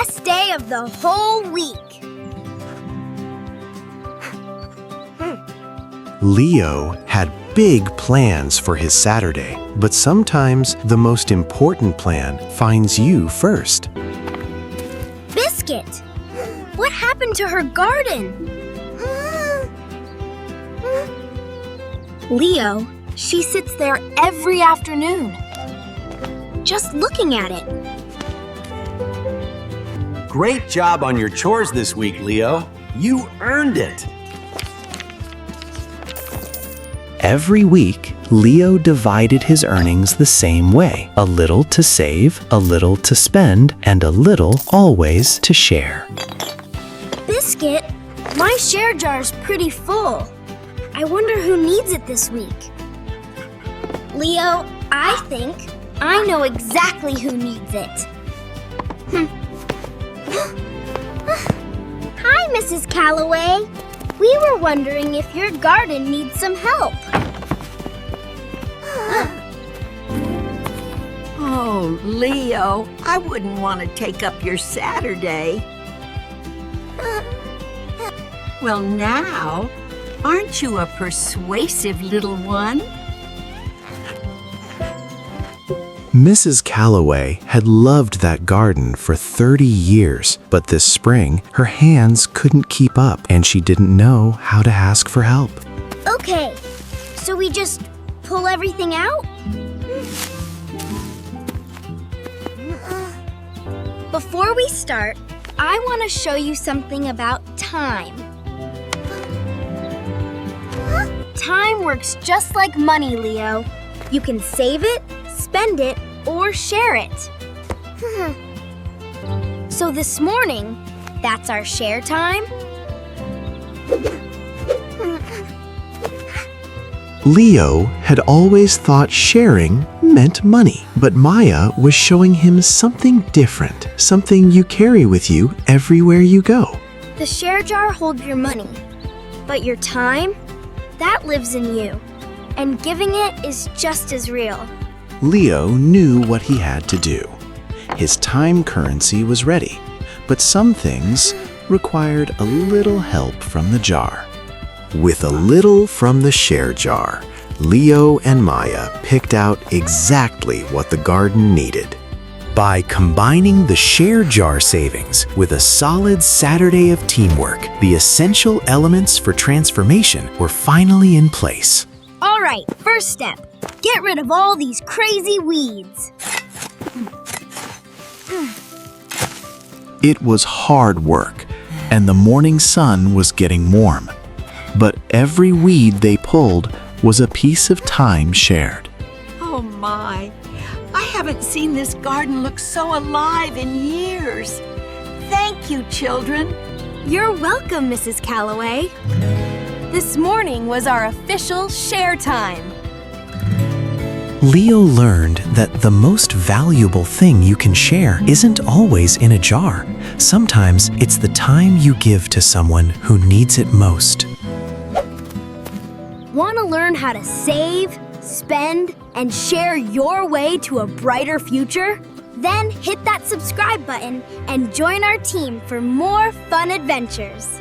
best day of the whole week. Leo had big plans for his Saturday, but sometimes the most important plan finds you first. Biscuit! What happened to her garden? Leo, she sits there every afternoon, just looking at it. Great job on your chores this week, Leo. You earned it. Every week, Leo divided his earnings the same way. A little to save, a little to spend, and a little always to share. Biscuit, my share jar's pretty full. I wonder who needs it this week. Leo, I think I know exactly who needs it. Hi, Mrs. Calloway. We were wondering if your garden needs some help. Oh, Leo, I wouldn't want to take up your Saturday. Well, now, aren't you a persuasive little one? Mrs. Calloway had loved that garden for 30 years, but this spring, her hands couldn't keep up and she didn't know how to ask for help. Okay, so we just pull everything out? Before we start, I want to show you something about time. Time works just like money, Leo. You can save it, spend it, or share it. So this morning, that's our share time. Leo had always thought sharing meant money, but Maya was showing him something different, something you carry with you everywhere you go. The share jar holds your money, but your time, that lives in you, and giving it is just as real. Leo knew what he had to do. His time currency was ready, but some things required a little help from the jar. With a little from the share jar, Leo and Maya picked out exactly what the garden needed. By combining the share jar savings with a solid Saturday of teamwork, the essential elements for transformation were finally in place. All right, first step. Get rid of all these crazy weeds. It was hard work, and the morning sun was getting warm. But every weed they pulled was a piece of time shared. Oh my, I haven't seen this garden look so alive in years. Thank you, children. You're welcome, Mrs. Calloway. This morning was our official share time. Leo learned that the most valuable thing you can share isn't always in a jar. Sometimes it's the time you give to someone who needs it most. Want to learn how to save, spend, and share your way to a brighter future? Then hit that subscribe button and join our team for more fun adventures.